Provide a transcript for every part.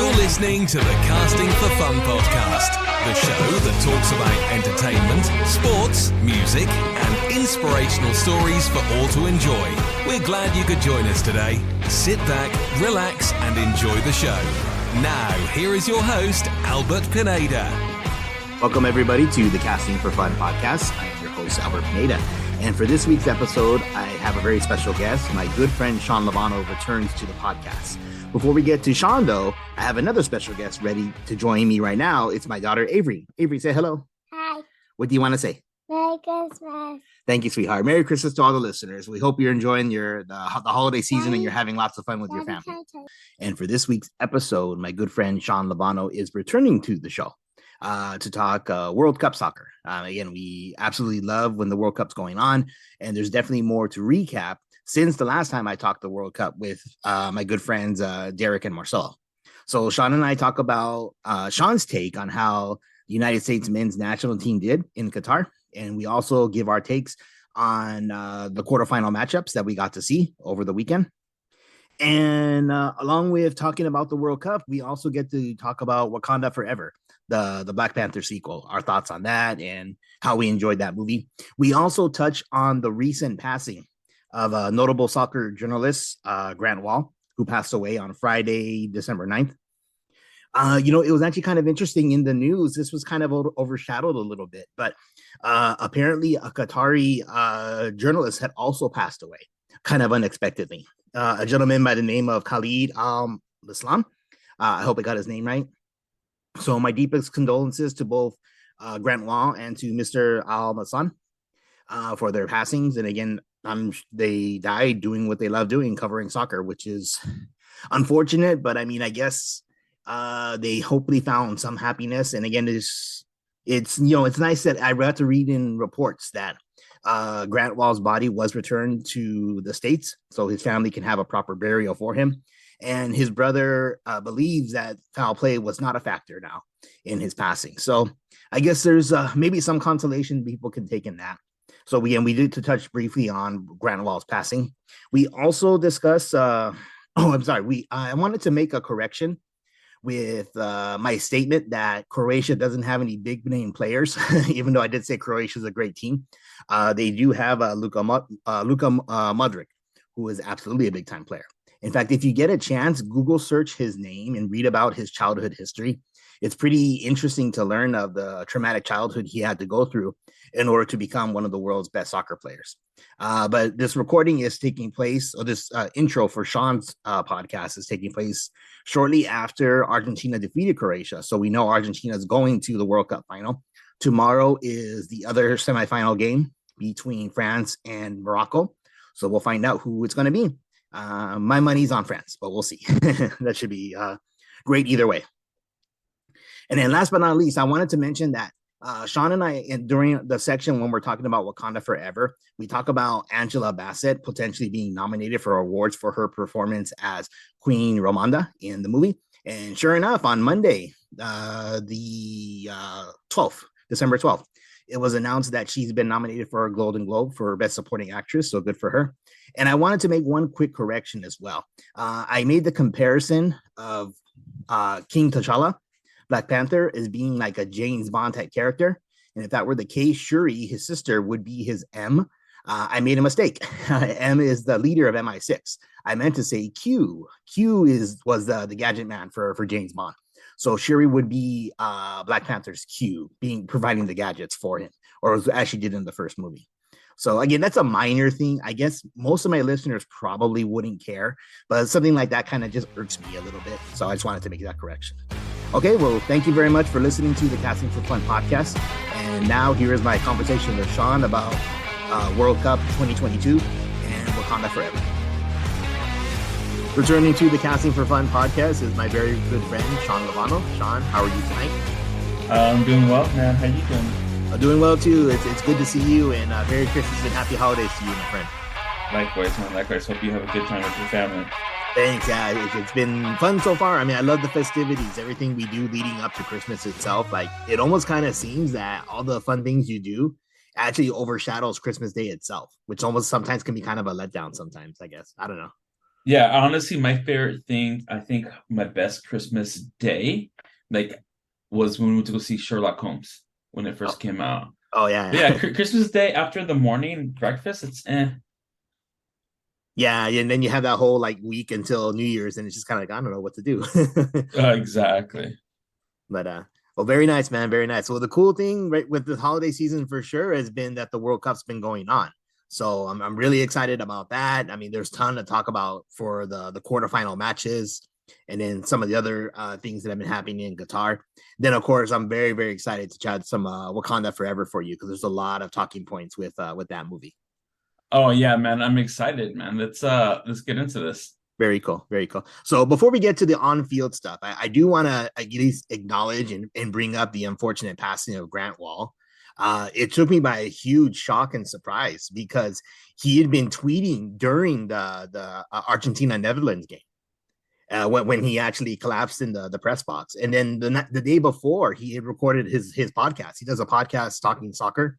You're listening to the Casting for Fun podcast, the show that talks about entertainment, sports, music, and inspirational stories for all to enjoy. We're glad you could join us today. Sit back, relax, and enjoy the show. Now, here is your host, Albert Pineda. Welcome, everybody, to the Casting for Fun podcast. I am your host, Albert Pineda. And for this week's episode, I have a very special guest. My good friend, Sean Luevano, returns to the podcast. Before we get to Sean, though, I have another special guest ready to join me right now. It's my daughter, Avery. Avery, say hello. Hi. What do you want to say? Merry Christmas. Thank you, sweetheart. Merry Christmas to all the listeners. We hope you're enjoying the holiday season and you're having lots of fun with your family. And for this week's episode, my good friend, Sean Luevano, is returning to the show to talk World Cup soccer. Again, we absolutely love when the World Cup's going on, and there's definitely more to recap since the last time I talked the World Cup with my good friends, Derek and Marcel. So Sean and I talk about Sean's take on how the United States men's national team did in Qatar. And we also give our takes on the quarterfinal matchups that we got to see over the weekend. And along with talking about the World Cup, we also get to talk about Wakanda Forever, the Black Panther sequel, our thoughts on that and how we enjoyed that movie. We also touch on the recent passing of a notable soccer journalist, Grant Wahl, who passed away on Friday, December 9th. It was actually kind of interesting in the news. This was kind of overshadowed a little bit, but apparently a Qatari journalist had also passed away, kind of unexpectedly. A gentleman by the name of Khalid al-Islam. I hope I got his name right. So my deepest condolences to both Grant Wahl and to Mr. al-Massan for their passings. And again, they died doing what they love doing, covering soccer, which is unfortunate. But I mean, I guess they hopefully found some happiness. And again, it's nice that I got to read in reports that Grant Wahl's body was returned to the States so his family can have a proper burial for him. And his brother believes that foul play was not a factor now in his passing. So I guess there's maybe some consolation people can take in that. So we did to touch briefly on Grant Wahl's passing. We also discussed, I wanted to make a correction with my statement that Croatia doesn't have any big name players, even though I did say Croatia is a great team. They do have Luka Modric, who is absolutely a big time player. In fact, if you get a chance, Google search his name and read about his childhood history. It's pretty interesting to learn of the traumatic childhood he had to go through in order to become one of the world's best soccer players. But this recording is taking place, or this intro for Sean's podcast is taking place shortly after Argentina defeated Croatia. So we know Argentina is going to the World Cup final. Tomorrow is the other semifinal game between France and Morocco. So we'll find out who it's going to be. My money's on France, but we'll see. That should be great either way. And then last but not least, I wanted to mention that Sean and I, during the section when we're talking about Wakanda Forever, we talk about Angela Bassett potentially being nominated for awards for her performance as Queen Ramonda in the movie. And sure enough, on Monday, the 12th, December 12th, it was announced that she's been nominated for a Golden Globe for Best Supporting Actress. So good for her. And I wanted to make one quick correction as well. I made the comparison of King T'Challa, Black Panther, as being like a James Bond type character. And if that were the case, Shuri, his sister, would be his M. I made a mistake. M is the leader of MI6. I meant to say Q. Q was the gadget man for James Bond. So Shuri would be Black Panther's Q, providing the gadgets for him, or as she did in the first movie. So again, that's a minor thing. I guess most of my listeners probably wouldn't care, but something like that kind of just irks me a little bit. So I just wanted to make that correction. Okay, well, thank you very much for listening to the Casting for Fun podcast. And now here is my conversation with Sean about World Cup 2022 and Wakanda Forever. Returning to the Casting for Fun podcast is my very good friend, Sean Luevano. Sean, how are you tonight? I'm doing well, man. How you doing? I'm doing well, too. It's good to see you, and Merry Christmas and Happy Holidays to you, my friend. Likewise, man. Likewise. Hope you have a good time with your family. Thanks. Yeah, it's been fun so far. I mean, I love the festivities, everything we do leading up to Christmas itself. Like, it almost kind of seems that all the fun things you do actually overshadows Christmas Day itself, which almost sometimes can be kind of a letdown sometimes, I guess. I don't know. Yeah, honestly, my favorite thing, I think my best Christmas day, like, was when we went to go see Sherlock Holmes when it Oh, first came out. oh But yeah. yeah, Christmas Day after the morning breakfast, it's eh. Yeah, and then you have that whole like week until New Year's, and it's just kind of like I don't know what to do. Exactly. But well, very nice, man, very nice. Well, the cool thing right with the holiday season for sure has been that the World Cup's been going on, so I'm really excited about that. I mean, there's a ton to talk about for the quarterfinal matches, and then some of the other things that have been happening in Qatar. Then, of course, I'm very excited to chat some Wakanda Forever for you because there's a lot of talking points with that movie. Oh yeah, man, I'm excited, man. Let's get into this. Very cool. Very cool. So before we get to the on-field stuff, I do want to at least acknowledge and bring up the unfortunate passing of Grant Wahl. It took me by a huge shock and surprise because he had been tweeting during the Argentina Netherlands game when he actually collapsed in the press box, and then the day before he had recorded his podcast. He does a podcast talking soccer,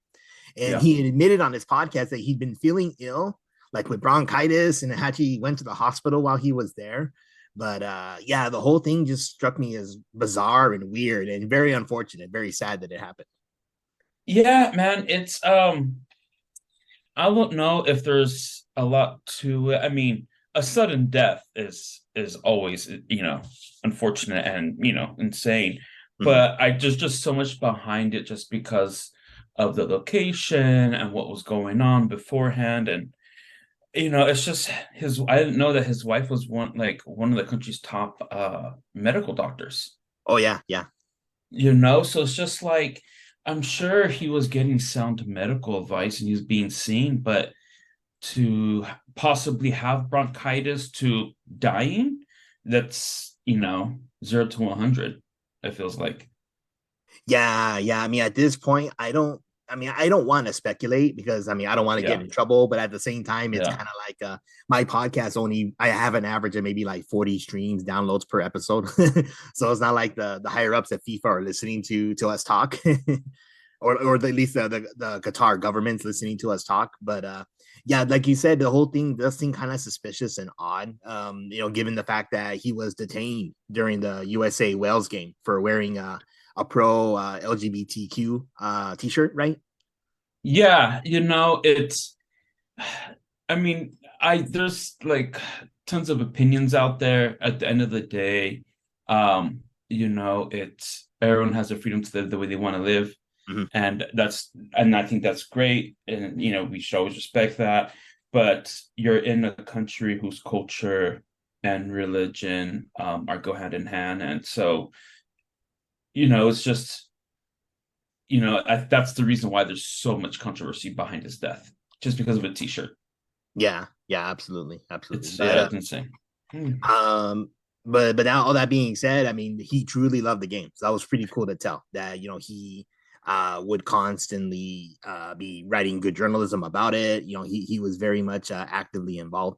and Yeah. he had admitted on his podcast that he'd been feeling ill, like with bronchitis, and actually went to the hospital while he was there. But yeah, the whole thing just struck me as bizarre and weird and very unfortunate, very sad that it happened. Yeah, man, I don't know if there's a lot to it. I mean, a sudden death is always, unfortunate and, insane. Mm-hmm. But I just so much behind it just because of the location and what was going on beforehand. And, it's just his I didn't know that his wife was one of the country's top medical doctors. Oh yeah, yeah, So it's just like I'm sure he was getting sound medical advice and he was being seen, but to possibly have bronchitis to dying, that's, 0 to 100, it feels like. yeah. I mean, at this point, I don't. I mean, I don't want to speculate because I mean, I don't want to get Yeah, in trouble, but at the same time, it's yeah. kind of like my podcast only I have an average of maybe like 40 streams downloads per episode. So it's not like the higher ups at FIFA are listening to us talk. Or at least the Qatar government's listening to us talk. But yeah, like you said, the whole thing does seem kind of suspicious and odd. Given the fact that he was detained during the USA Wales game for wearing a pro LGBTQ t-shirt, right? Yeah, it's I mean, I there's like tons of opinions out there. At the end of the day, it's everyone has the freedom to live the way they want to live. Mm-hmm. And I think that's great. And we should always respect that. But you're in a country whose culture and religion are go hand in hand. And so, it's just, that's the reason why there's so much controversy behind his death, just because of a t-shirt. Yeah, absolutely. It's But yeah, it's insane. Hmm. but now all that being said, I mean, he truly loved the game. So that was pretty cool to tell that he would constantly be writing good journalism about it. He was very much actively involved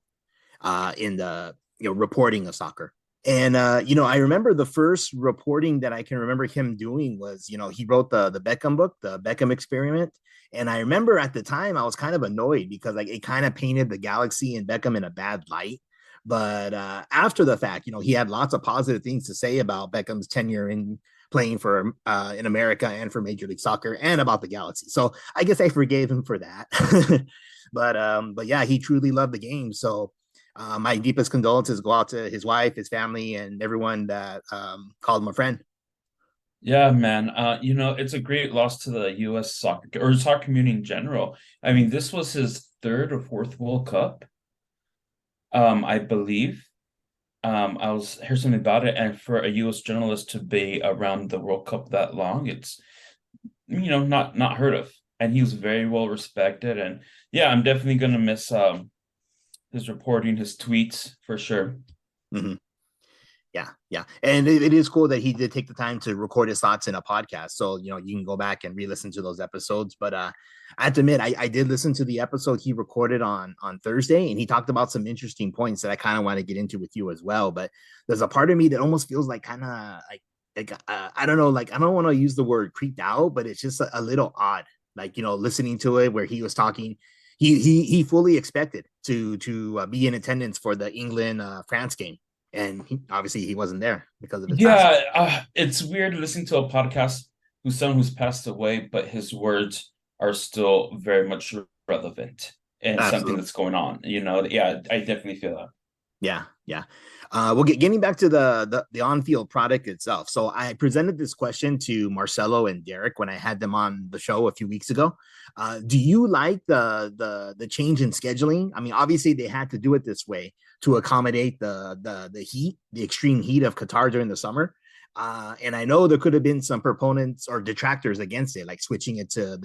in the reporting of soccer. And I remember the first reporting that I can remember him doing was, he wrote the Beckham book, the Beckham Experiment. And I remember at the time I was kind of annoyed because like it kind of painted the Galaxy and Beckham in a bad light. But after the fact, he had lots of positive things to say about Beckham's tenure in playing for in America and for Major League Soccer and about the Galaxy. So I guess I forgave him for that. But yeah, he truly loved the game. So my deepest condolences go out to his wife, his family, and everyone that called him a friend. Yeah, man. It's a great loss to the U.S. soccer or soccer community in general. I mean, this was his third or fourth World Cup, I believe. I was heard something about it, and for a U.S. journalist to be around the World Cup that long, it's not heard of. And he was very well respected. And yeah, I'm definitely gonna miss his reporting, his tweets for sure. Mm-hmm. Yeah, and it is cool that he did take the time to record his thoughts in a podcast. So you can go back and re-listen to those episodes. But I have to admit, I did listen to the episode he recorded on Thursday, and he talked about some interesting points that I kind of want to get into with you as well. But there's a part of me that almost feels like kind of like I don't know, like I don't want to use the word creeped out, but it's just a little odd. Like listening to it where he was talking. he fully expected to be in attendance for the England France game, and obviously he wasn't there because of his passing. It's weird listening to a podcast who's someone who's passed away, but his words are still very much relevant and something Absolutely. that's going on. Yeah, I definitely feel that. Yeah, yeah. Well, getting back to the on-field product itself. So I presented this question to Marcelo and Derek when I had them on the show a few weeks ago. Do you like the change in scheduling? I mean, obviously they had to do it this way to accommodate the heat, the extreme heat of Qatar during the summer. And I know there could have been some proponents or detractors against it, like switching it to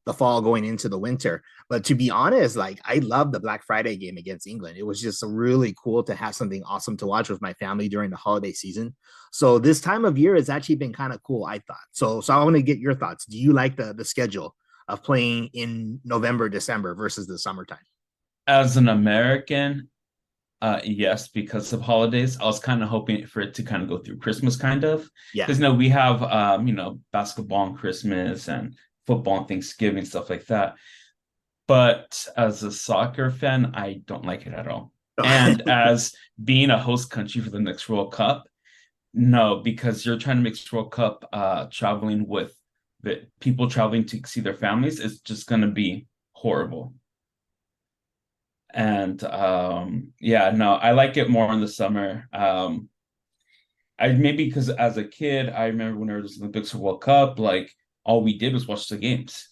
the fall going into the winter. But to be honest, like I love the Black Friday game against England. It was just really cool to have something awesome to watch with my family during the holiday season. So this time of year has actually been kind of cool, I thought. So I want to get your thoughts. Do you like the schedule of playing in November, December versus the summertime? As an American, yes, because of holidays. I was kind of hoping for it to kind of go through Christmas, kind of, Yeah. because we have basketball on Christmas and football and Thanksgiving, stuff like that. But as a soccer fan, I don't like it at all. And as being a host country for the next World Cup, no, because you're trying to mix World Cup traveling with the people traveling to see their families, it's just going to be horrible. And yeah, no, I like it more in the summer. I maybe because as a kid, I remember when there was the Olympics or World Cup, like all we did was watch the games,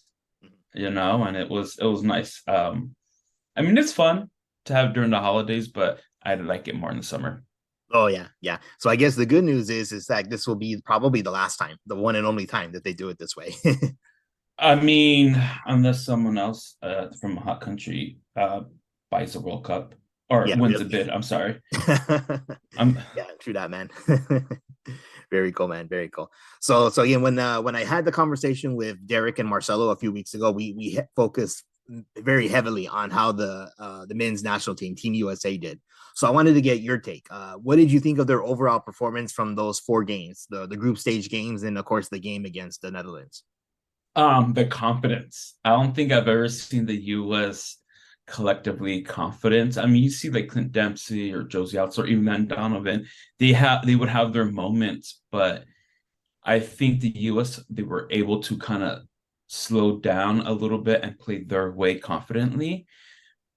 and it was nice. I mean, it's fun to have during the holidays, but I like it more in the summer. Oh yeah, yeah. So I guess the good news is that this will be probably the last time, the one and only time that they do it this way. I mean, unless someone else from a hot country buys a World Cup or Yeah, wins a really. bid. I'm sorry. I'm Yeah, true that, man. Very cool, man. Very cool. So again, when I had the conversation with Derek and Marcelo a few weeks ago, we focused very heavily on how the men's national team, Team USA, did. So I wanted to get your take. What did you think of their overall performance from those four games, the group stage games, and of course the game against the Netherlands? The confidence. I don't think I've ever seen the US collectively confident. I mean, you see like Clint Dempsey or Josie Alts or even then Donovan, they would have their moments, but I think the US they were able to kind of slow down a little bit and play their way confidently.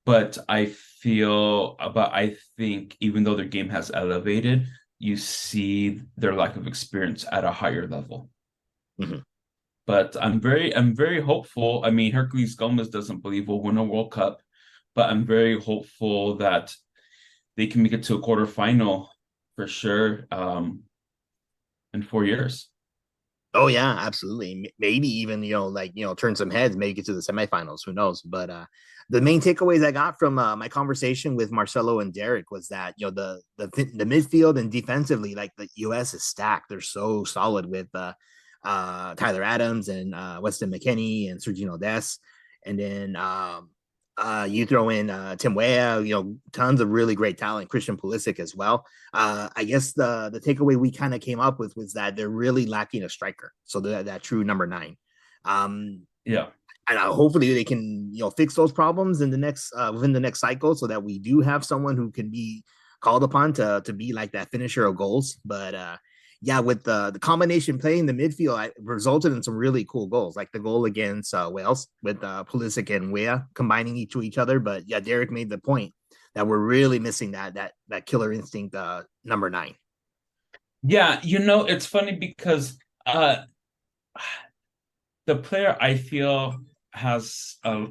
But I think even though their game has elevated, you see their lack of experience at a higher level. Mm-hmm. But I'm very hopeful. I mean, Hercules Gomez doesn't believe we'll win a World Cup, but I'm very hopeful that they can make it to a quarterfinal for sure in 4 years. Oh yeah, absolutely. Maybe even turn some heads, make it to the semifinals. Who knows? But the main takeaways I got from my conversation with Marcelo and Derek was that the midfield and defensively, like the U.S. is stacked. They're so solid with Tyler Adams and Weston McKennie and Sergino Des, and then you throw in Tim Weah, tons of really great talent, Christian Pulisic as well. I guess the takeaway we kind of came up with was that they're really lacking a striker, so that true number 9. Yeah, and hopefully they can fix those problems in the next within the next cycle, so that we do have someone who can be called upon to be like that finisher of goals. But yeah, with the combination play in the midfield, it resulted in some really cool goals, like the goal against Wales with Pulisic and Weah combining each other. But yeah, Derek made the point that we're really missing that killer instinct number 9. yeah. It's funny because the player I feel has a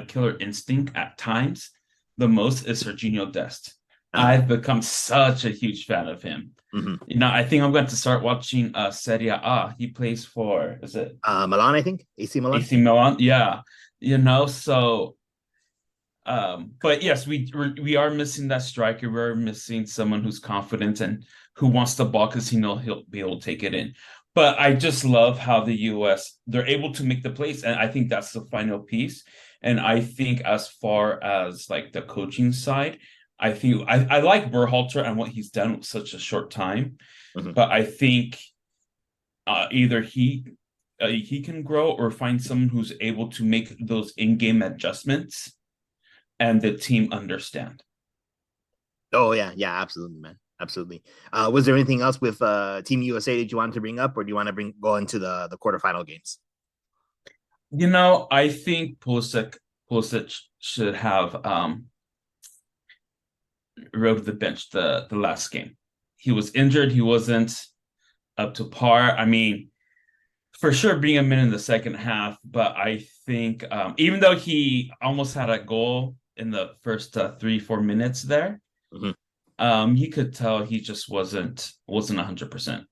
killer instinct at times. The most is Serginho Dest. I've become such a huge fan of him. Mm-hmm. I think I'm going to start watching Serie A. He plays for, is it Milan? I think AC Milan. AC Milan? Yeah, so. But yes, we are missing that striker. We're missing someone who's confident and who wants the ball because he'll be able to take it in. But I just love how the US they're able to make the plays, and I think that's the final piece. And I think as far as like the coaching side, I think I like Berhalter and what he's done with such a short time. Mm-hmm. But I think either he he can grow, or find someone who's able to make those in-game adjustments and the team understand. Oh yeah, yeah, absolutely, man, absolutely. Was there anything else with Team USA that you wanted to bring up, or do you want to go into the quarterfinal games? I think Pulisic should have rode the bench the last game. He was injured. He wasn't up to par. I mean, for sure, bring him in the second half, but I think even though he almost had a goal in the first 3-4 minutes there, you could tell he just wasn't 100%.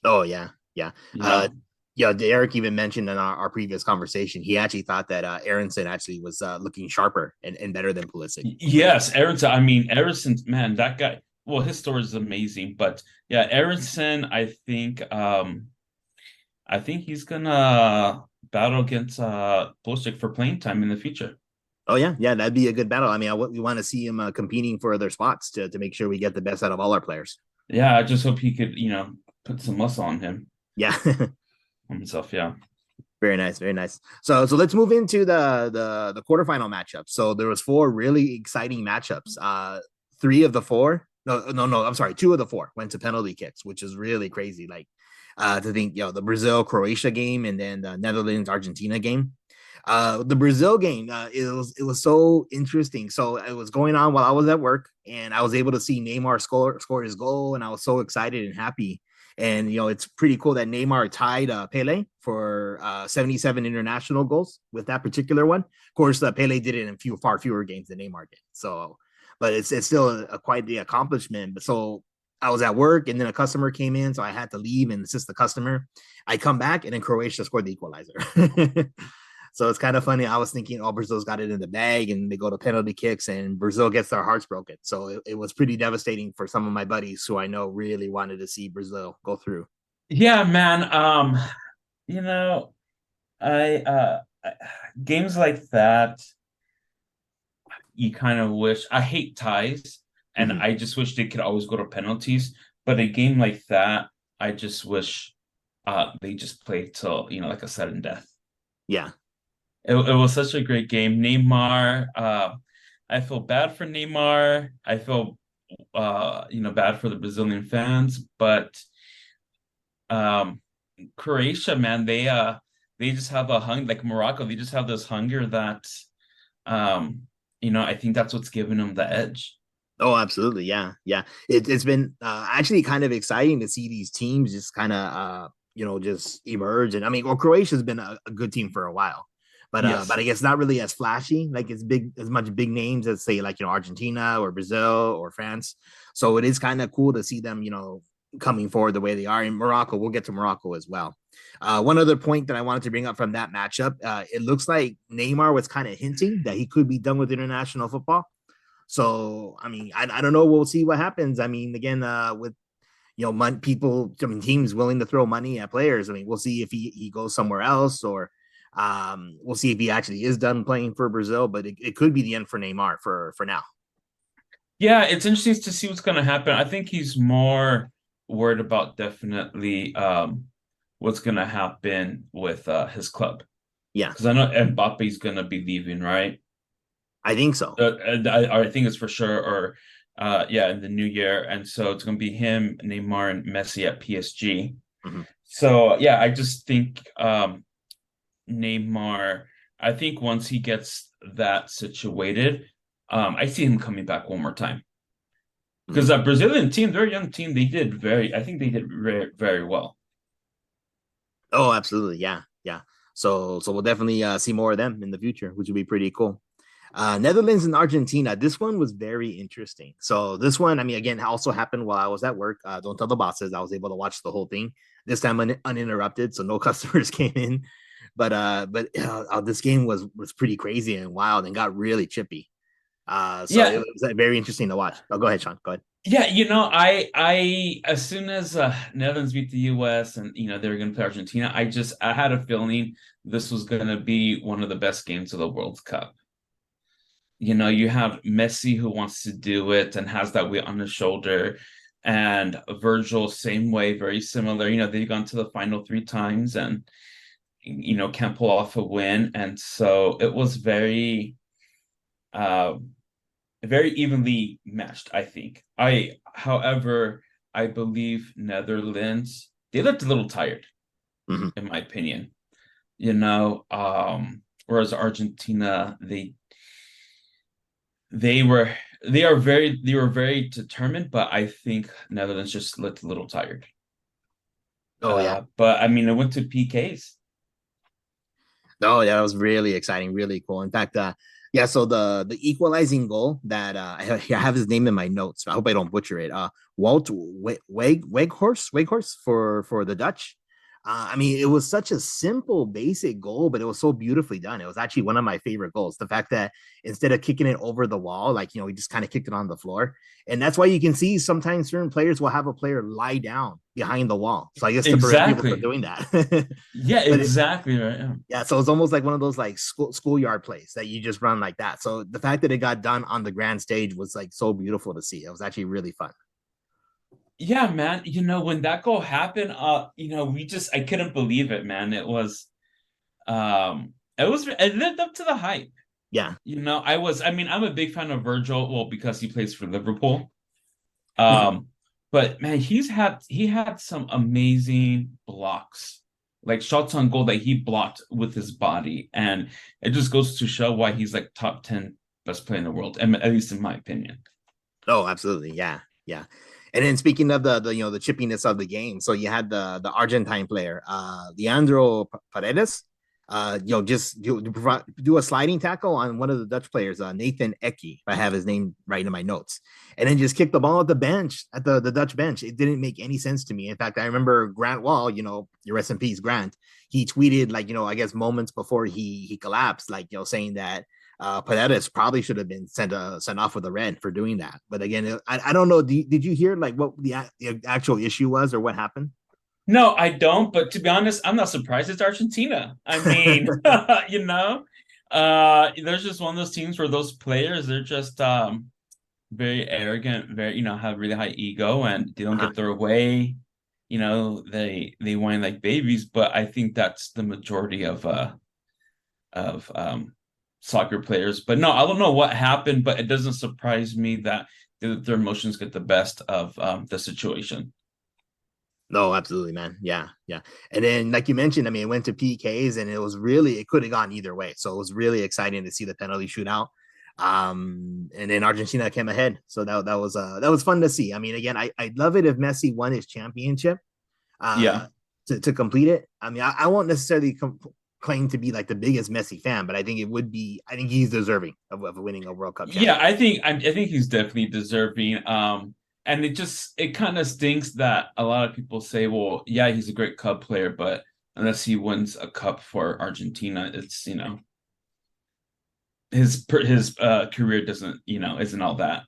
Oh yeah, yeah. You know, Yeah, Derek even mentioned in our previous conversation, he actually thought that Aronson actually was looking sharper and better than Pulisic. Yes, Aronson. I mean, Aronson's, man, that guy. Well, his story is amazing, but yeah, Aronson. I think he's gonna battle against Pulisic for playing time in the future. Oh yeah, yeah, that'd be a good battle. I mean, we want to see him competing for other spots to make sure we get the best out of all our players. Yeah, I just hope he could, put some muscle on him. Yeah. On himself, yeah. Very nice, very nice. So let's move into the quarterfinal matchup. So there was 4 really exciting matchups. 3 of the 4, no, I'm sorry, 2 of the 4 went to penalty kicks, which is really crazy. Like to think, the Brazil Croatia game and then the Netherlands Argentina game. The Brazil game, it was so interesting. So it was going on while I was at work, and I was able to see Neymar score his goal, and I was so excited and happy. And it's pretty cool that Neymar tied Pele for 77 international goals with that particular one. Of course, Pele did it in far fewer games than Neymar did. So, but it's still quite the accomplishment. But so I was at work, and then a customer came in, so I had to leave and assist the customer. I come back, and then Croatia scored the equalizer. So it's kind of funny. I was thinking, Brazil's got it in the bag, and they go to penalty kicks, and Brazil gets their hearts broken. So it was pretty devastating for some of my buddies who I know really wanted to see Brazil go through. Yeah, man. You know, I games like that, you kind of wish. I hate ties, and I just wish they could always go to penalties. But a game like that, I just wish they just play till like a sudden death. Yeah. It was such a great game. Neymar, I feel bad for Neymar. I feel bad for the Brazilian fans, but Croatia, man, they just have a hunger, like Morocco. They just have this hunger that I think that's what's giving them the edge. Oh, absolutely. Yeah. Yeah. It's been actually kind of exciting to see these teams just kind of just emerge. And I mean, Croatia's been a good team for a while. But Yes. but I guess not really as flashy, like as much big names as say like Argentina or Brazil or France. So it is kind of cool to see them coming forward the way they are. In Morocco, we'll get to Morocco as well. One other point that I wanted to bring up from that matchup, it looks like Neymar was kind of hinting that he could be done with international football. So I mean, I don't know. We'll see what happens. I mean, again, with teams willing to throw money at players. I mean, we'll see if he goes somewhere else, or we'll see if he actually is done playing for Brazil, but it could be the end for Neymar for now. Yeah, it's interesting to see what's going to happen. I think he's more worried about definitely what's going to happen with his club. Yeah, because I know Mbappe's going to be leaving, right? I think so. I think it's for sure, or in the new year, and so it's going to be him, Neymar, and Messi at PSG. So yeah, I just think Neymar, I think once he gets that situated, I see him coming back one more time. Because that Brazilian team, they're a young team. I think they did very, very well. Oh, absolutely. Yeah. Yeah. So we'll definitely see more of them in the future, which would be pretty cool. Netherlands and Argentina. This one was very interesting. So this one, I mean, again, also happened while I was at work. Don't tell the bosses. I was able to watch the whole thing this time uninterrupted, so no customers came in. But this game was pretty crazy and wild and got really chippy. It was very interesting to watch. Oh, go ahead, Sean. Go ahead. Yeah, I as soon as Netherlands beat the US and they were going to play Argentina, I had a feeling this was going to be one of the best games of the World Cup. You have Messi who wants to do it and has that weight on his shoulder. and Virgil, same way, very similar. They've gone to the final 3 times and can't pull off a win. And so it was uh very evenly matched, I think. However, I believe Netherlands, they looked a little tired, in my opinion. Whereas Argentina, they were very determined, but I think Netherlands just looked a little tired. Oh yeah. But I mean, it went to PKs. Oh yeah, that was really exciting, really cool. In fact, yeah, so the equalizing goal that I have his name in my notes. I hope I don't butcher it. Walt Weghorst for the Dutch. I mean, it was such a simple, basic goal, but it was so beautifully done. It was actually one of my favorite goals. The fact that instead of kicking it over the wall, like, he just kind of kicked it on the floor. And that's why you can see sometimes certain players will have a player lie down behind the wall. So I guess to prevent people from doing that. Yeah, exactly right. Yeah, so it's almost like one of those like schoolyard plays that you just run like that. So the fact that it got done on the grand stage was like so beautiful to see. It was actually really fun. Yeah, man. When that goal happened, I couldn't believe it, man. It lived up to the hype. Yeah. I'm a big fan of Virgil, well, because he plays for Liverpool. But man, he had some amazing blocks, like shots on goal that he blocked with his body. And it just goes to show why he's like top 10 best player in the world, at least in my opinion. Oh, absolutely. Yeah. Yeah. And then speaking of the the chippiness of the game, so you had the Argentine player, Leandro Paredes, just do a sliding tackle on one of the Dutch players, Nathan Ecke, if I have his name right in my notes, and then just kick the ball at the bench, at the Dutch bench. It didn't make any sense to me. In fact, I remember Grant Wahl, your rest in peace, Grant. He tweeted, like, I guess moments before he collapsed, like, saying that Paredes probably should have been sent off with a red for doing that. But again, I don't know. Did you hear like what the actual issue was or what happened? No, I don't. But to be honest, I'm not surprised it's Argentina. I mean, there's just one of those teams where those players, they're just very arrogant, very, have really high ego, and they don't get their way. They whine like babies. But I think that's the majority of soccer players. But no, I don't know what happened, but it doesn't surprise me that their emotions get the best of the situation. No, absolutely, man. Yeah, yeah. And then, like you mentioned, I mean, it went to PKs, and it could have gone either way. So it was really exciting to see the penalty shootout. And then Argentina came ahead, so that was fun to see. I mean, again, I'd love it if Messi won his championship. To complete it. I mean, I won't necessarily claim to be like the biggest Messi fan, but I think he's deserving of winning a World Cup championship. Yeah, I think he's definitely deserving. And it kind of stinks that a lot of people say, well, yeah, he's a great cup player, but unless he wins a cup for Argentina, it's, his career doesn't, isn't all that.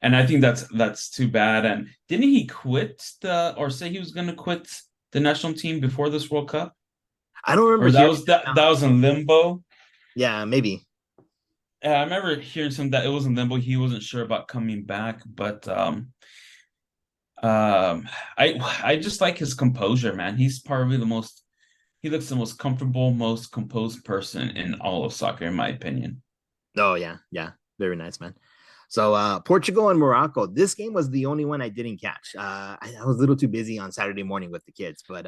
And I think that's too bad. And didn't he quit or say he was going to quit the national team before this World Cup? I don't remember. Or that was in limbo. Yeah, maybe. I remember hearing something that it was in limbo. He wasn't sure about coming back, but I just like his composure, man. He's probably he looks the most comfortable, most composed person in all of soccer, in my opinion. Oh yeah, yeah, very nice, man. So Portugal and Morocco. This game was the only one I didn't catch. I was a little too busy on Saturday morning with the kids, but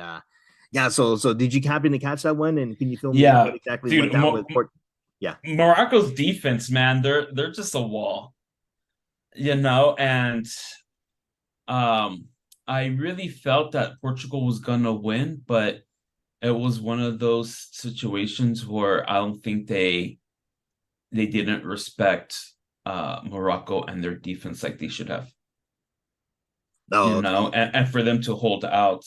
yeah. So did you happen to catch that one? And can you fill me in what exactly dude, went down with Portugal? Yeah, Morocco's defense, man, they're just a wall, and I really felt that Portugal was gonna win, but it was one of those situations where I don't think they didn't respect Morocco and their defense like they should have. And for them to hold out.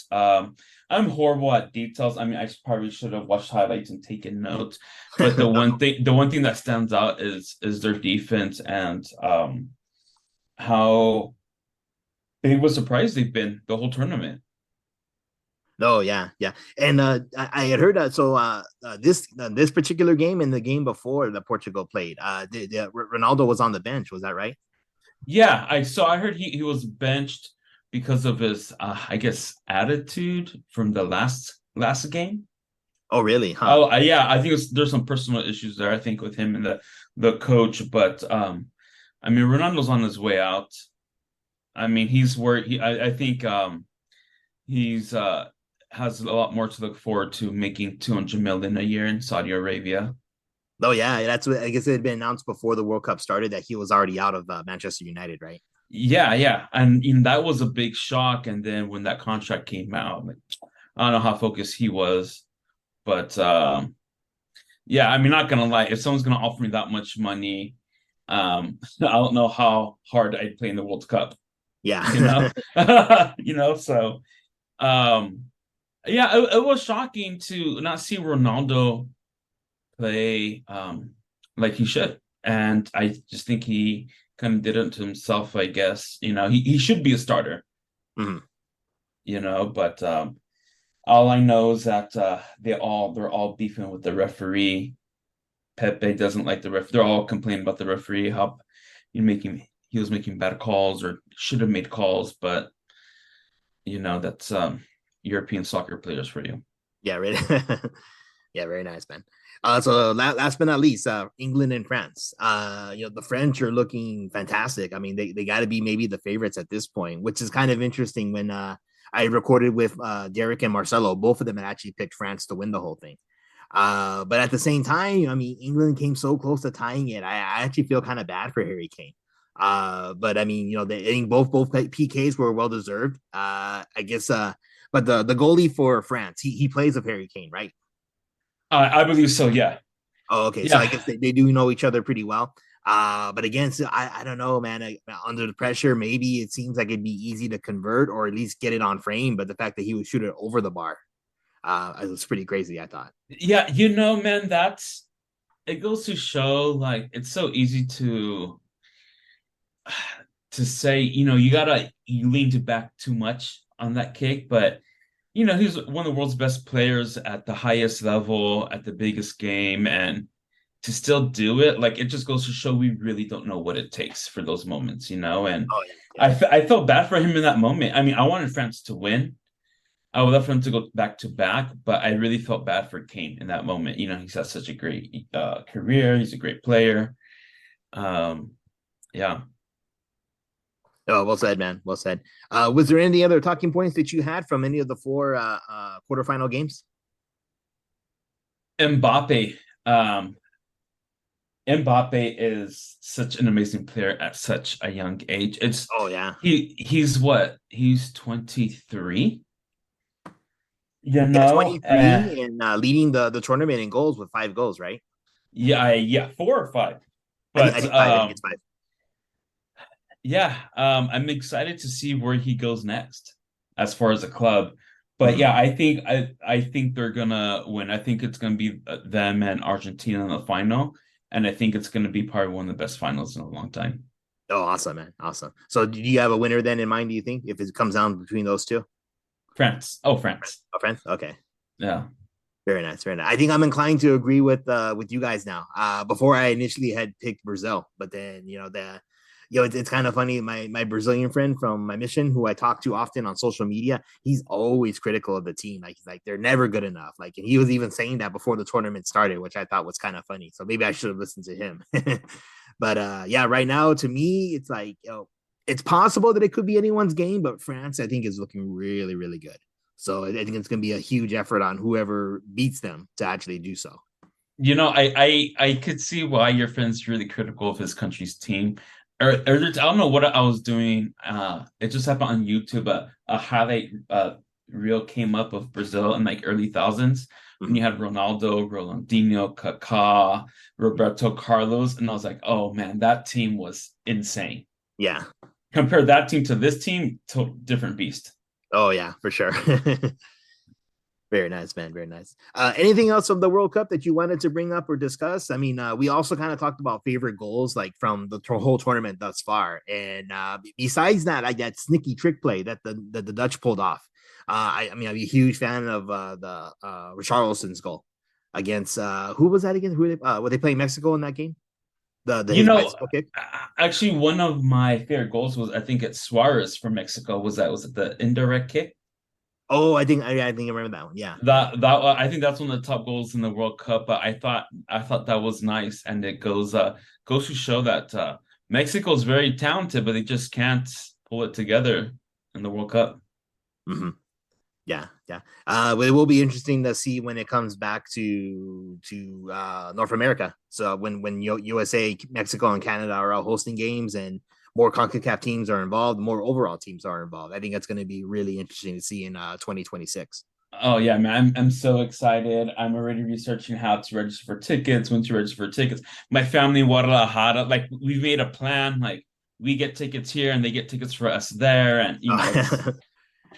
I'm horrible at details. I mean, I probably should have watched highlights and taken notes. But the one thing that stands out is their defense and how big of a surprise they've been the whole tournament. Oh yeah, yeah. And I had heard that. So this particular game and the game before that Portugal played, Ronaldo was on the bench. Was that right? Yeah, I heard he was benched because of his, I guess, attitude from the last game. Oh, really? Huh? Oh, yeah, I think there's some personal issues there. I think with him and the coach, but I mean, Ronaldo's on his way out. I mean, he's where I think he's has a lot more to look forward to making 200 million a year in Saudi Arabia. Oh, yeah. That's what I guess it had been announced before the World Cup started that he was already out of Manchester United, right? Yeah, yeah, and that was a big shock. And then when that contract came out, like, I don't know how focused he was, but yeah, I mean, not gonna lie, if someone's gonna offer me that much money, I don't know how hard I'd play in the World Cup, you know, Yeah. So yeah, it was shocking to not see Ronaldo play like he should, and I just think he kind of did it to himself. I guess he should be a starter, Mhm. but all I know is that they're all beefing with the referee. Pepe doesn't like the ref. They're all complaining about the referee, how he was making bad calls or should have made calls, but that's European soccer players for you. Yeah, right. Yeah, very nice, man. So last but not least, England and France. The French are looking fantastic. I mean, they got to be maybe the favorites at this point, which is kind of interesting. When I recorded with Derek and Marcelo, both of them had actually picked France to win the whole thing. But at the same time, I mean, England came so close to tying it. I actually feel kind of bad for Harry Kane. But I mean, I think both PKs were well deserved. I guess. But the goalie for France, he plays with Harry Kane, right? I believe so. Yeah. Oh, okay. So I Yeah. guess they do know each other pretty well. But again, so I don't know, man. Under the pressure, maybe it seems like it'd be easy to convert or at least get it on frame. But the fact that he would shoot it over the bar, it was pretty crazy, I thought. Yeah. Man, it goes to show, like, it's so easy to say, you leaned back too much on that kick, but he's one of the world's best players at the highest level, at the biggest game, and to still do it, like, it just goes to show we really don't know what it takes for those moments, and Oh yeah, I felt bad for him in that moment. I mean, I wanted France to win. I would love for him to go back to back, but I really felt bad for Kane in that moment. He's had such a great career. He's a great player. Um, yeah. Oh, well said, man. Well said. Was there any other talking points that you had from any of the four quarterfinal games? Mbappe. Mbappe is such an amazing player at such a young age. Oh yeah, He's what? He's 23, yeah, 23 and and leading the tournament in goals with 5 goals, right? yeah, 4 or 5. I But think 5. I think it's 5. yeah, I'm excited to see where he goes next as far as a club. But Mhm. yeah, I think they're gonna win. I think it's gonna be them and Argentina in the final, and I think it's gonna be probably one of the best finals in a long time. Oh, awesome, man. Awesome. So do you have a winner then in mind, do you think, if it comes down between those two? France. Oh, France. Oh, friends? Okay. Yeah. Very nice, very nice. I think I'm inclined to agree with you guys now. Before I initially had picked Brazil, but then it's kind of funny. My Brazilian friend from my mission, who I talk to often on social media, he's always critical of the team. Like he's like they're never good enough. Like, and he was even saying that before the tournament started, which I thought was kind of funny. So maybe I should have listened to him. But yeah, right now to me, it's like it's possible that it could be anyone's game, but France I think is looking really really good. So I think it's going to be a huge effort on whoever beats them to actually do so. I could see why your friend's really critical of his country's team. I don't know what I was doing. It just happened on YouTube. A highlight reel came up of Brazil in like early thousands when you had Ronaldo, Ronaldinho, Kaká, Roberto Carlos, and I was like, oh man, that team was insane. Yeah. Compare that team to this team, to different beast. Oh yeah, for sure. Very nice, man. Very nice. Anything else from the World Cup that you wanted to bring up or discuss? I mean, we also kind of talked about favorite goals, like from the whole tournament thus far. And besides that, like that sneaky trick play that the Dutch pulled off. I mean, I'm a huge fan of the Richarlison's goal against who was that again? Were they playing Mexico in that game? You his know, bicycle kick. actually, one of my favorite goals was, I think it's Suarez from Mexico. Was it the indirect kick? Oh, I think I remember that one. Yeah, yeah. That I think that's one of the top goals in the World Cup. But I thought that was nice, and it goes to show that Mexico's very talented, but they just can't pull it together in the World Cup. Hmm. Yeah, yeah. But it will be interesting to see when it comes back to North America. So when USA, Mexico, and Canada are all hosting games, and more CONCACAF teams are involved, more overall teams are involved. I think that's going to be really interesting to see in 2026. Oh yeah, man, I'm so excited. I'm already researching how to register for tickets, when to register for tickets. My family in Guadalajara, like we've made a plan, like we get tickets here and they get tickets for us there. And it's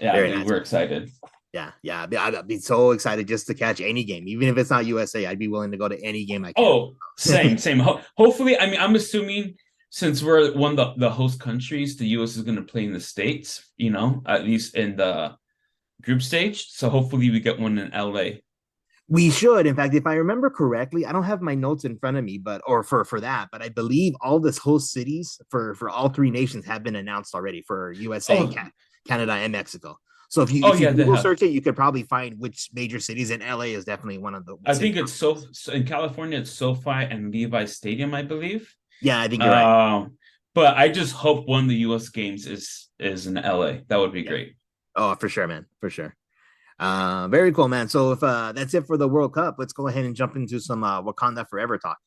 yeah, Very dude, nice. we're excited. Yeah, yeah. I'd be so excited just to catch any game, even if it's not USA. I'd be willing to go to any game I can. Oh, same. Hopefully, I mean, I'm assuming since we're one of the host countries, the US is gonna play in the States, at least in the group stage. So hopefully we get one in LA. We should. In fact, if I remember correctly, I don't have my notes in front of me, or for that, but I believe all this host cities for all three nations have been announced already for USA, Oh, Canada, and Mexico. So if you oh if you yeah, they Google have. search it, you could probably find which major cities, and LA is definitely one of the I cities. think it's so in California, it's SoFi and Levi Stadium, I believe. Yeah, I think you're right. Um, but I just hope one of the US games is in LA. That would be Yeah. great. Oh, for sure, man. For sure. Very cool, man. So if that's it for the World Cup, let's go ahead and jump into some Wakanda Forever talk.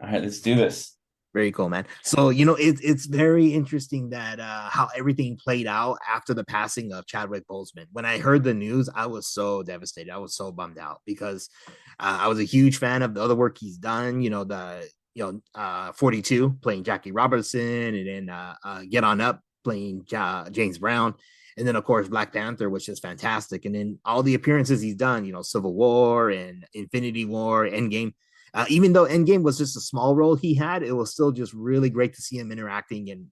All right, let's do this. Very cool, man. So it's very interesting that how everything played out after the passing of Chadwick Boseman. When I heard the news, I was so devastated. I was so bummed out because I was a huge fan of the other work he's done. 42 playing Jackie Robertson, and then Get On Up playing James Brown. And then, of course, Black Panther, which is fantastic. And then all the appearances he's done, Civil War and Infinity War, Endgame. Even though Endgame was just a small role he had, it was still just really great to see him interacting and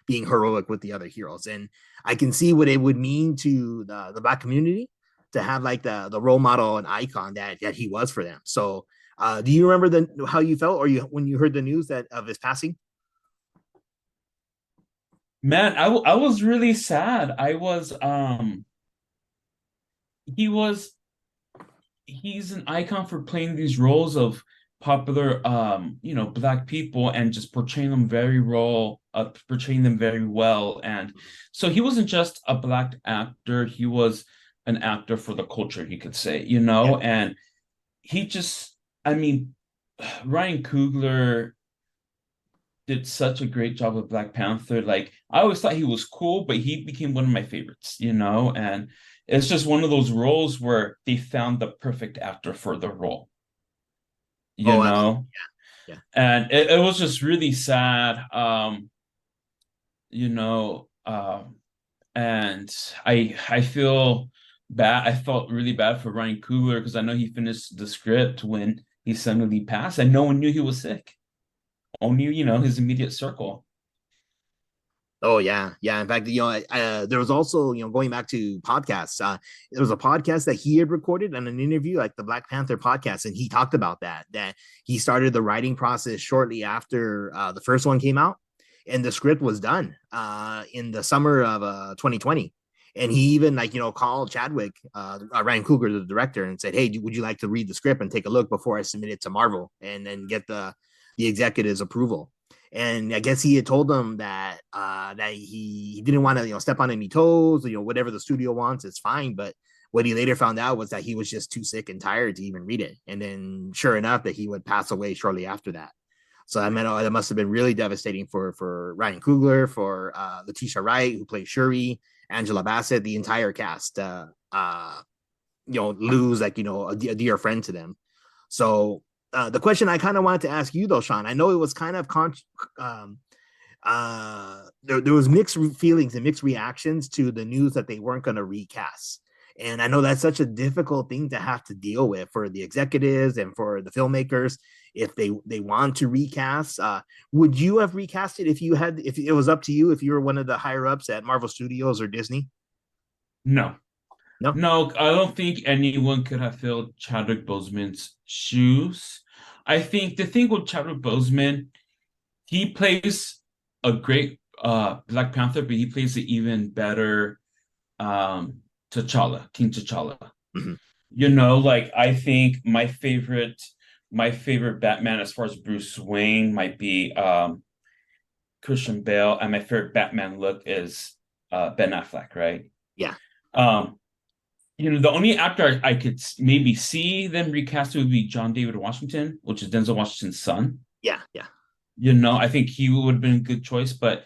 being heroic with the other heroes. And I can see what it would mean to the Black community to have like the role model and icon that he was for them. So, do you remember how you felt, or when you heard the news of his passing? Man, I was really sad. I was he was he's an icon for playing these roles of popular Black people and just portraying them very well. And so he wasn't just a Black actor, he was an actor for the culture, you could say, Yeah. and he just, I mean, Ryan Coogler did such a great job with Black Panther. Like I always thought he was cool, but he became one of my favorites, and it's just one of those roles where they found the perfect actor for the role, you Oh, absolutely. know? Yeah. And it was just really sad. You know, and I feel bad. I felt really bad for Ryan Coogler because I know he finished the script when he suddenly passed, and no one knew he was sick. Only, his immediate circle. Oh yeah, yeah. In fact, there was also, going back to podcasts. There was a podcast that he had recorded and an interview, like the Black Panther podcast, and he talked about that he started the writing process shortly after the first one came out, and the script was done in the summer of 2020. And he even called Chadwick, Ryan Coogler, the director, and said, "Hey, would you like to read the script and take a look before I submit it to Marvel and then get the executive's approval?" And I guess he had told them that he didn't want to step on any toes. Whatever the studio wants, it's fine. But what he later found out was that he was just too sick and tired to even read it. And then, sure enough, that he would pass away shortly after that. So I mean, that must have been really devastating for Ryan Coogler, for Letitia Wright, who played Shuri, Angela Bassett, the entire cast. Lose a dear friend to them. So the question I kind of wanted to ask you, though, Sean, I know it was kind of there was mixed feelings and mixed reactions to the news that they weren't going to recast. And I know that's such a difficult thing to have to deal with for the executives and for the filmmakers if they want to recast. Would you have recast it if it was up to you, if you were one of the higher ups at Marvel Studios or Disney? No. No. No, I don't think anyone could have filled Chadwick Boseman's shoes. I think the thing with Chadwick Boseman, he plays a great Black Panther, but he plays an even better T'Challa, King T'Challa. Mhm. Like I think my favorite Batman as far as Bruce Wayne might be Christian Bale, and my favorite Batman look is Ben Affleck, right? Yeah. Um, the only actor I could maybe see them recast would be John David Washington, which is Denzel Washington's son. Yeah. Yeah. I think he would have been a good choice, but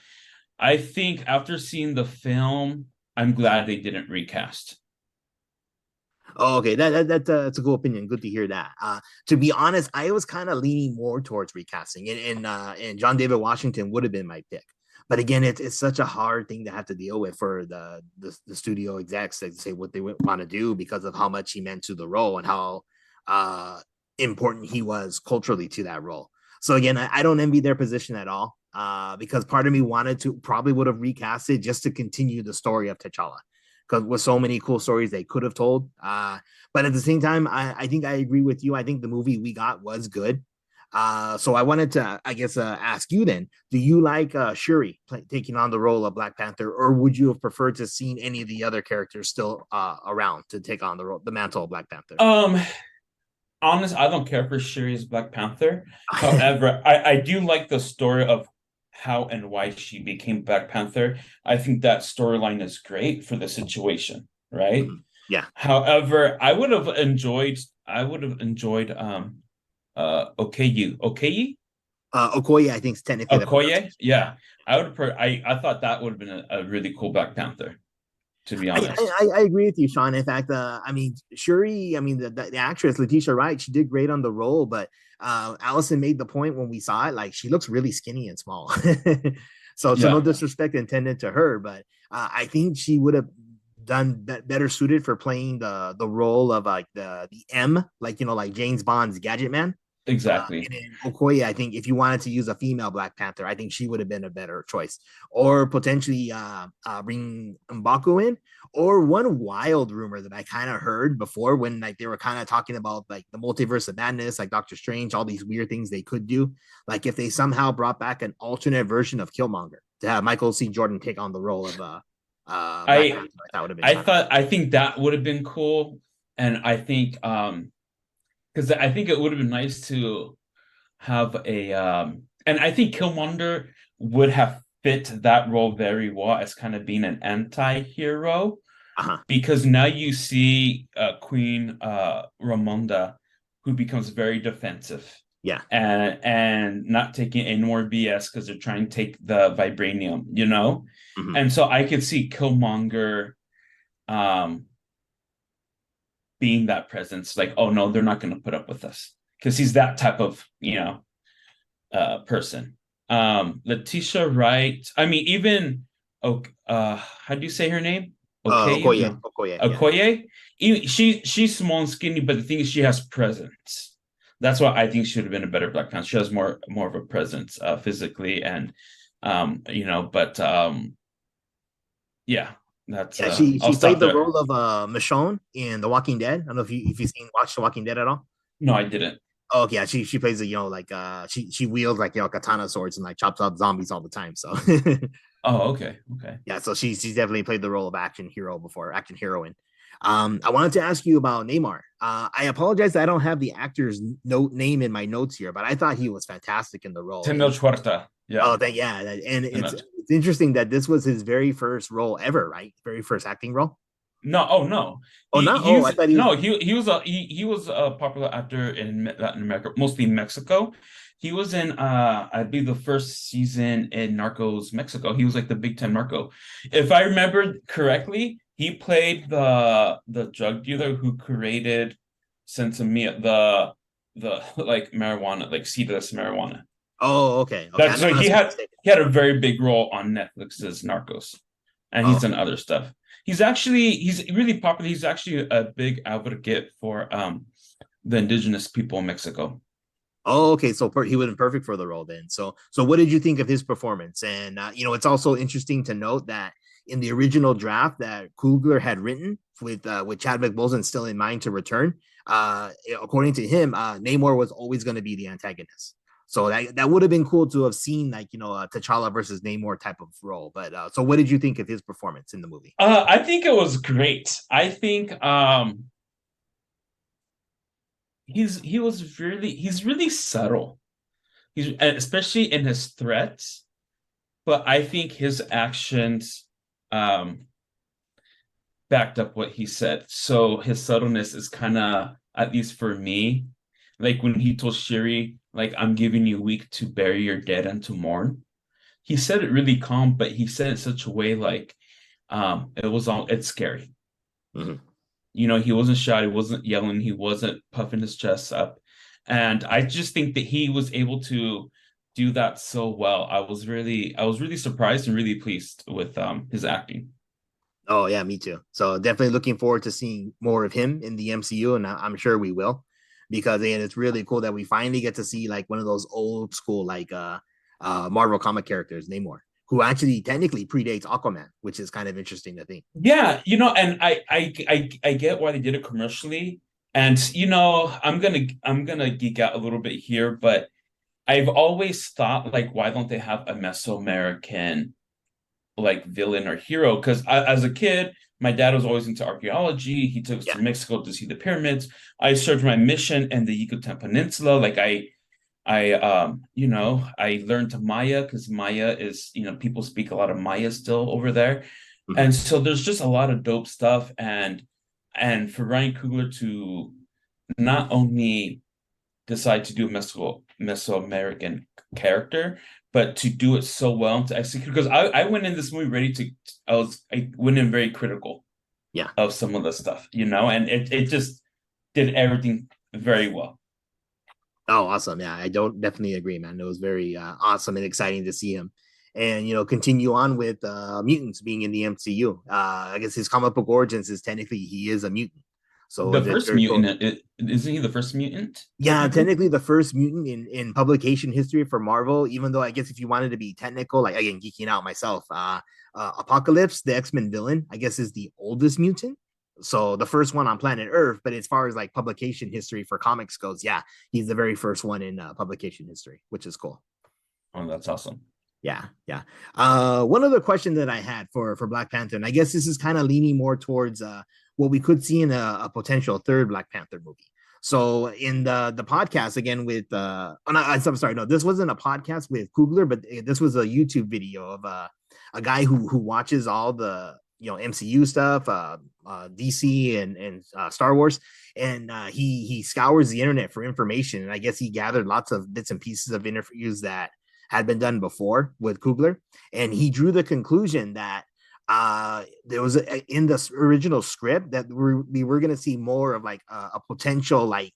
I think after seeing the film, I'm glad they didn't recast. Oh, okay. That's a good opinion. Good to hear that. To be honest, I was kind of leaning more towards recasting, and John David Washington would have been my pick. But again, it's such a hard thing to have to deal with for the studio execs to say what they want to do because of how much he meant to the role and how uh important he was culturally to that role. So again, I don't envy their position at all. Because part of me wanted to probably would have recasted just to continue the story of T'Challa because with so many cool stories they could have told. But at the same time, I think I agree with you. I think the movie we got was good. So I wanted to, I guess, ask you then: do you like Shuri taking on the role of Black Panther, or would you have preferred to seen any of the other characters still around to take on the mantle of Black Panther? Um, Honest, I don't care for Shuri's Black Panther. However, I do like the story of how and why she became Black Panther. I think that storyline is great for the situation, right? Mhm. Yeah. However, I would have enjoyed Okoye. Okoye, I think, is technically the Okoye? pronunciation. Yeah. Yeah. I thought that would have been a really cool Black Panther, to be I, honest. I agree with you, Sean. In fact, I mean, Shuri, I mean, the actress Letitia Wright, she did great on the role, but Allison made the point when we saw it, like she looks really skinny and small. So no Yeah, disrespect intended to her, but I think she would have done better suited for playing the role of like the M, like like James Bond's Gadget Man. exactly. And then Okoye, I think if you wanted to use a female Black Panther, I think she would have been a better choice. Or potentially bring M'Baku in. Or one wild rumor that I kind of heard before when like they were kind of talking about like the multiverse of madness, like Doctor Strange, all these weird things they could do. Like if they somehow brought back an alternate version of Killmonger to have Michael C. Jordan take on the role of Black I Panther, that would have been I kind of thought I think that would have been cool. And I think because I think it would have been nice to have a and I think Killmonger would have fit that role very well as kind of being an anti-hero, uh-huh. because now you see Queen Ramonda, who becomes very defensive Yeah. and not taking any more BS because they're trying to take the vibranium. Mm-hmm. And so I could see Killmonger um being that presence, like, oh no, they're not going to put up with us, because he's that type of person. Letitia Wright, I mean, even how do you say her name? Okay, Okoye, no, Okoye, yeah. Okoye. She's small and skinny, but the thing is, she has presence. That's why I think she would have been a better Black Panther. She has more of a presence physically, and but yeah, that's Yeah, she I'll played stop the there. role of Michonne in The Walking Dead. I don't know if you've seen watched The Walking Dead at all. No, I didn't. Oh, okay, yeah, she plays like she wields like katana swords and like chops up zombies all the time. So Oh, okay, okay. yeah, so she's definitely played the role of action hero before, action heroine. I wanted to ask you about Neymar. I apologize that I don't have the actor's note name in my notes here, but I thought he was fantastic in the role. Temel Chuerta. Oh, Yeah. yeah, and Temel. it's interesting that this was his very first role ever, right? Very first acting role. No, oh no. Oh, He not. he Oh, was I thought he was. no, he was a popular actor in Latin America, mostly Mexico. He was in I believe the first season in Narcos Mexico. He was like the Big Ten narco. If I remember correctly, he played the drug dealer who created Sensimilla, the like marijuana, like seedless marijuana. Oh, okay, okay. I That's know so I he was had mistaken. he had a very big role on Netflix's Narcos, and Oh, he's done other stuff. He's really popular. He's actually a big advocate for the indigenous people in Mexico. oh, okay. So he would have been perfect for the role then. So what did you think of his performance? And it's also interesting to note that in the original draft that Coogler had written with Chadwick Boseman still in mind to return, according to him, Namor was always going to be the antagonist. So that would have been cool to have seen, like, T'Challa versus Namor type of role. But so what did you think of his performance in the movie? I think it was great. I think he's really subtle. He's especially in his threats, but I think his actions um backed up what he said. So his subtleness is kind of, at least for me, like when he told Shiri, like, I'm giving you a week to bury your dead and to mourn. He said it really calm, but he said it in such a way like it's scary. Mhm. He wasn't shouting, he wasn't yelling, he wasn't puffing his chest up. And I just think that he was able to do that so well. I was really surprised and really pleased with his acting. Oh yeah, me too. So definitely looking forward to seeing more of him in the MCU, and I'm sure we will, because again, it's really cool that we finally get to see like one of those old school like Marvel comic characters, Namor, who actually technically predates Aquaman, which is kind of interesting to think. Yeah, and I get why they did it commercially. And I'm gonna geek out a little bit here, but I've always thought, like, why don't they have a Mesoamerican like villain or hero? Because as a kid, my dad was always into archaeology. He took us Yeah, to Mexico to see the pyramids. I served my mission in the Yucatan Peninsula. Like I learned Maya because Maya is, people speak a lot of Maya still over there. mhm. And so there's just a lot of dope stuff. And for Ryan Coogler to not only decide to do a Mesoamerican character, but to do it so well and to execute. Because I went in this movie ready to, I went in very critical Yeah. of some of the stuff, and it just did everything very well. Oh, awesome. Yeah, I don't definitely agree, man. It was very awesome and exciting to see him. And continue on with mutants being in the MCU. I guess his comic book origins is technically he is a mutant. So The it's first very cool. mutant, isn't he the first mutant, Yeah, technically? technically the first mutant in publication history for Marvel, even though I guess if you wanted to be technical, like again, geeking out myself, Apocalypse, the X-Men villain, I guess is the oldest mutant. So the first one on planet Earth, but as far as like publication history for comics goes, yeah, he's the very first one in publication history, which is cool. Oh, that's awesome. Yeah, yeah. One other question that I had for Black Panther, and I guess this is kind of leaning more towards what we could see in a potential third Black Panther movie. So in the podcast again with oh, no, I'm sorry, no, this wasn't a podcast with Kugler, but this was a YouTube video of a guy who watches all the MCU stuff, DC and Star Wars, and he scours the internet for information, and I guess he gathered lots of bits and pieces of interviews that had been done before with Kugler, and he drew the conclusion that there was in the original script that we were going to see more of like a potential like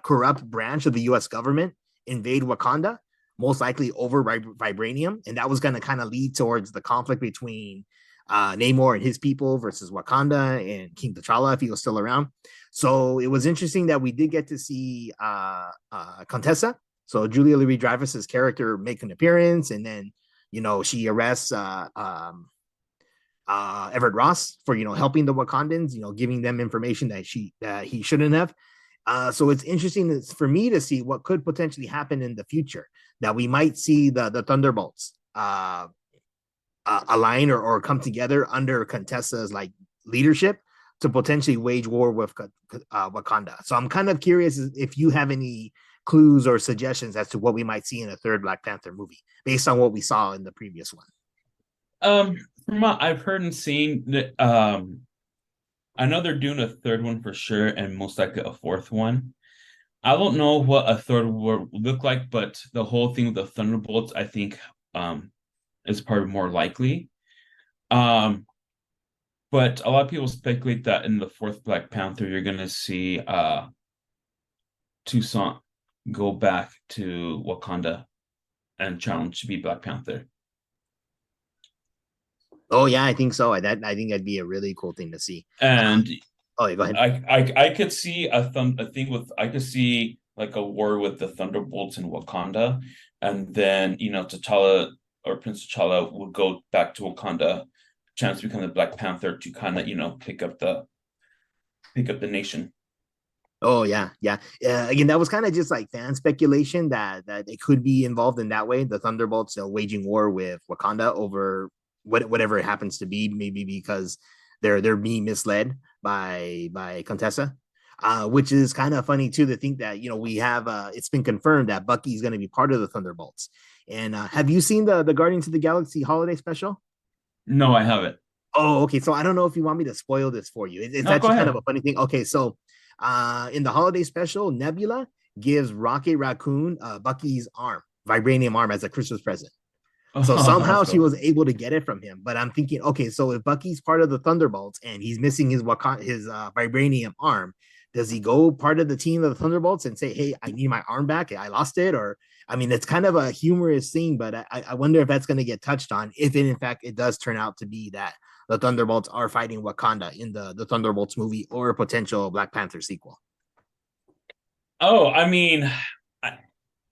corrupt branch of the U.S. government invade Wakanda, most likely over vibranium, and that was going to kind of lead towards the conflict between Namor and his people versus Wakanda and King T'Challa if he was still around. So it was interesting that we did get to see Contessa, so Julia Louis-Dreyfus's character, make an appearance, and then she arrests Everett Ross for helping the Wakandans, giving them information that he shouldn't have. So it's interesting for me to see what could potentially happen in the future. That we might see the Thunderbolts align or come together under Contessa's like leadership to potentially wage war with Wakanda. So I'm kind of curious if you have any clues or suggestions as to what we might see in a third Black Panther movie based on what we saw in the previous one. From what I've heard and seen, that I know they're doing a third one for sure, and most likely a fourth one. I don't know what a third would look like, but the whole thing with the Thunderbolts, I think, is probably more likely. Um, but a lot of people speculate that in the fourth Black Panther, you're gonna see Toussaint go back to Wakanda and challenge to be Black Panther. Oh yeah, I think so. I think that'd be a really cool thing to see. And Oh yeah, go ahead. I could see a thing with, I could see like a war with the Thunderbolts in Wakanda, and then T'Challa or Prince T'Challa would go back to Wakanda, chance to become the Black Panther to kind of pick up the nation. Oh yeah, yeah. Again, that was kind of just like fan speculation that they could be involved in that way. The Thunderbolts waging war with Wakanda over whatever it happens to be, maybe because they're being misled by Contessa. Which is kind of funny too to think that we have it's been confirmed that Bucky is going to be part of the Thunderbolts. And have you seen the Guardians of the Galaxy holiday special? No, I haven't. Oh, okay. So I don't know if you want me to spoil this for you. It's No, go actually kind of ahead. a funny thing. Okay, so in the holiday special, Nebula gives Rocket Raccoon Bucky's arm, vibranium arm, as a Christmas present. So That's somehow she cool. was able to get it from him. But I'm thinking, okay, so if Bucky's part of the Thunderbolts and he's missing his vibranium arm, does he go part of the team of the Thunderbolts and say, "Hey, I need my arm back. I lost it," or I mean, it's kind of a humorous thing, but I wonder if that's going to get touched on if in fact it does turn out to be that the Thunderbolts are fighting Wakanda in the Thunderbolts movie or a potential Black Panther sequel. Oh, I mean,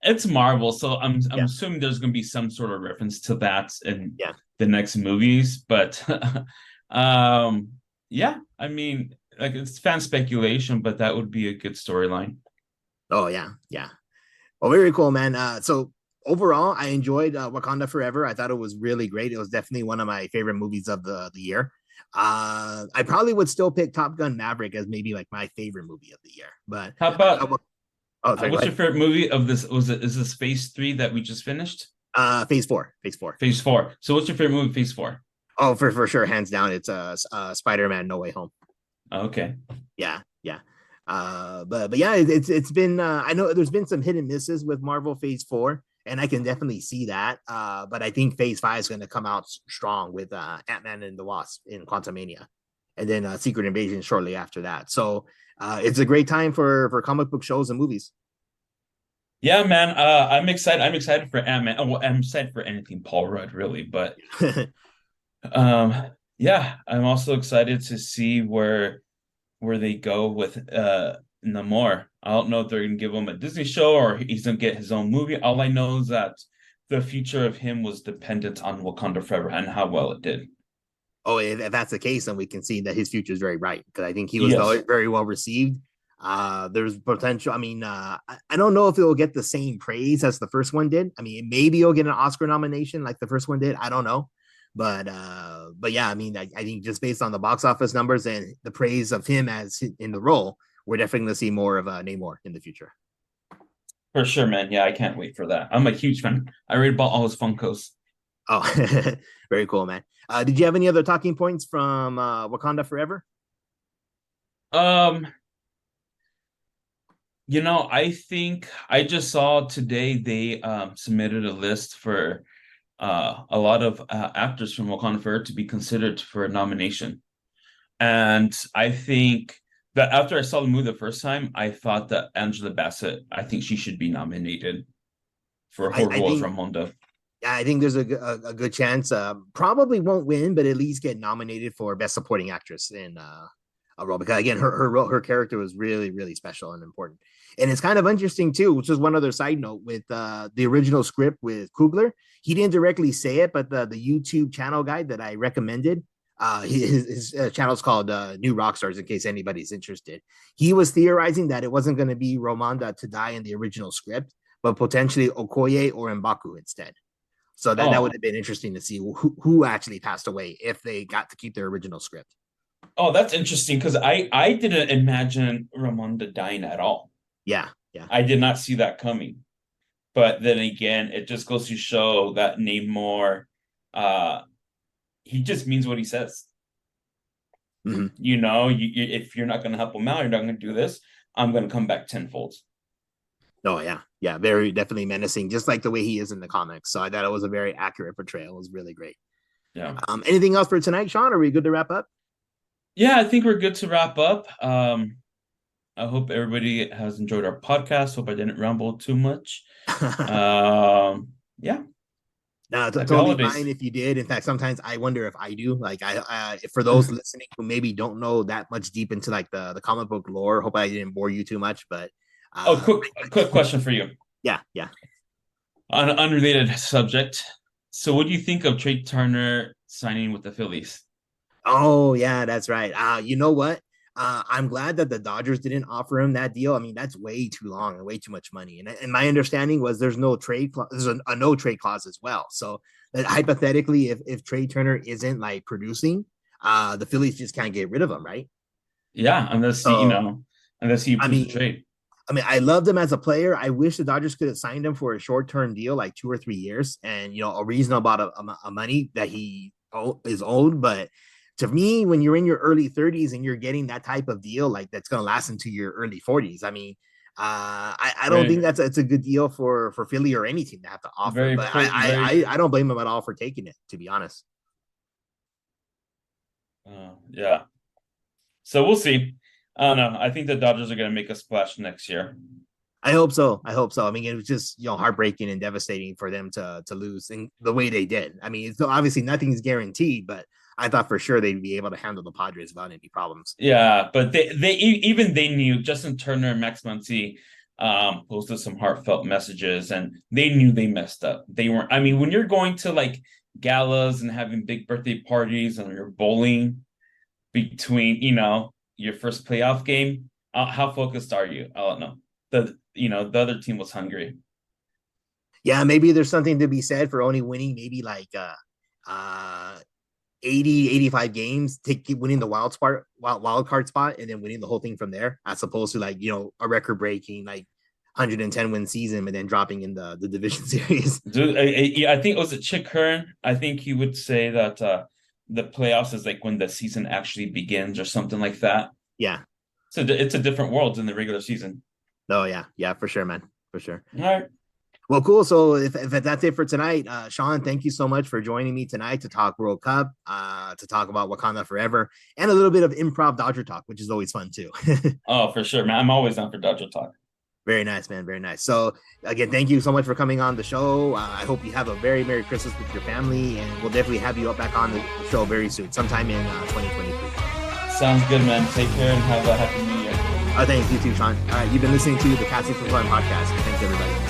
it's Marvel, so I'm Yeah, assuming there's going to be some sort of reference to that in yeah. the next movies. But um, yeah, I mean, like it's fan speculation, but that would be a good storyline. Oh yeah, yeah. Oh, very cool, man. So overall, I enjoyed Wakanda Forever. I thought it was really great. It was definitely one of my favorite movies of the year. I probably would still pick Top Gun Maverick as maybe like my favorite movie of the year. But How I about thought, oh, sorry, go what's your ahead. favorite movie of this? Was it is this Phase 3 that we just finished? Phase four, Phase four. Phase 4. So what's your favorite movie? Phase 4. Oh, for sure, hands down, it's Spider Man No Way Home. Okay. Yeah, yeah. But yeah, it's been I know there's been some hit and misses with Marvel Phase 4, and I can definitely see that. But I think Phase 5 is going to come out strong with Ant-Man and the Wasp in Quantumania, and then Secret Invasion shortly after that. So it's a great time for comic book shows and movies. Yeah, man. I'm excited. I'm excited for Ant-Man. Oh, well, I'm excited for anything Paul Rudd, really. But um, yeah, I'm also excited to see where they go with Namor. I don't know if they're gonna give him a Disney show or he's gonna get his own movie. All I know is that the future of him was dependent on Wakanda Forever and how well it did. Oh, if that's the case, then we can see that his future is very bright because I think he was Yes, very well received. There's potential. I mean, I don't know if it will get the same praise as the first one did. I mean, maybe he'll get an Oscar nomination like the first one did. I don't know, but yeah, I mean, I think just based on the box office numbers and the praise of him as in the role, we're definitely going to see more of Namor in the future. for sure, man. Yeah, I can't wait for that. I'm a huge fan. I read bought all his Funkos. Oh, very cool, man. Did you have any other talking points from Wakanda Forever? Um, I think I just saw today they submitted a list for a lot of actors from Wakanda Forever to be considered for a nomination. And I think that after I saw the movie the first time, I thought that Angela Bassett, I think she should be nominated for her I role as think Ramonda. I think there's a good chance. Probably won't win, but at least get nominated for Best Supporting Actress in a role because again, her character was really special and important. And it's kind of interesting too, which is one other side note with the original script with Kugler. He didn't directly say it, but the YouTube channel guy that I recommended, his channel is called New Rockstars. In case anybody's interested, he was theorizing that it wasn't going to be Romanda to die in the original script, but potentially Okoye or Mbaku instead. So that would Oh, have been interesting to see who actually passed away if they got to keep their original script. oh, that's interesting because I didn't imagine Ramonda dying at all. Yeah, yeah. I did not see that coming. But then again, it just goes to show that Namor, uh, he just means what he says. Mm-hmm. If you're not going to help him out, you're not going to do this. I'm going to come back tenfold. Oh yeah, yeah. Very definitely menacing, just like the way he is in the comics. So I thought it was a very accurate portrayal. It was really great. Yeah. Anything else for tonight, Sean? Are we good to wrap up? Yeah, I think we're good to wrap up. I hope everybody has enjoyed our podcast. Hope I didn't ramble too much. Yeah, No, happy totally fine holidays. if you did. In fact, sometimes I wonder if I do. Like, for those listening who maybe don't know that much deep into like the comic book lore, hope I didn't bore you too much. But Oh, uh, quick question for you yeah, yeah. on an unrelated subject. So, what do you think of Trey Turner signing with the Phillies? Oh yeah, that's right. You know what? I'm glad that the Dodgers didn't offer him that deal. I mean, that's way too long and way too much money. And my understanding was there's no trade clause, there's a no trade clause as well. So that hypothetically, if Trey Turner isn't like producing, the Phillies just can't get rid of him, right? Yeah, unless he approves the trade. I mean, I loved him as a player. I wish the Dodgers could have signed him for a short-term deal, like 2 or 3 years, and a reasonable amount of money that he is owed. But to me, when you're in your early 30s and you're getting that type of deal, like that's going to last into your early 40s, I mean, I don't think it's a good deal for Philly or any team to have to offer. But I don't blame him at all for taking it, to be honest. Yeah. So we'll see. I don't know. I think the Dodgers are going to make a splash next year. I hope so. I mean, it was just heartbreaking and devastating for them to lose in the way they did. I mean, obviously nothing's guaranteed, but I thought for sure they'd be able to handle the Padres without any problems. Yeah, but they knew. Justin Turner and Max Muncy posted some heartfelt messages, and they knew they messed up. They weren't. I mean, when you're going to like galas and having big birthday parties and you're bowling between your first playoff game, how focused are you? I don't know. The other team was hungry. Yeah, maybe there's something to be said for only winning maybe like 80, 85 games, winning the wild card spot and then winning the whole thing from there, as opposed to like, a record breaking like 110 win season and then dropping in the division series. Dude, I think it was Chick Hearn. I think he would say that the playoffs is like when the season actually begins or something like that. Yeah. So it's a different world than the regular season. Oh, yeah. Yeah, for sure, man. For sure. All right. Well, cool. So if that's it for tonight, Sean, thank you so much for joining me tonight to talk World Cup, to talk about Wakanda Forever, and a little bit of Improv Dodger Talk, which is always fun too. Oh, for sure, man. I'm always down for Dodger Talk. Very nice, man. Very nice. So again, thank you so much for coming on the show. I hope you have a very Merry Christmas with your family, and we'll definitely have you back on the show very soon, sometime in 2023. Sounds good, man. Take care and have a happy New Year. Thanks, you too, Sean. All right, you've been listening to the Casting for Fun podcast. Thanks, everybody.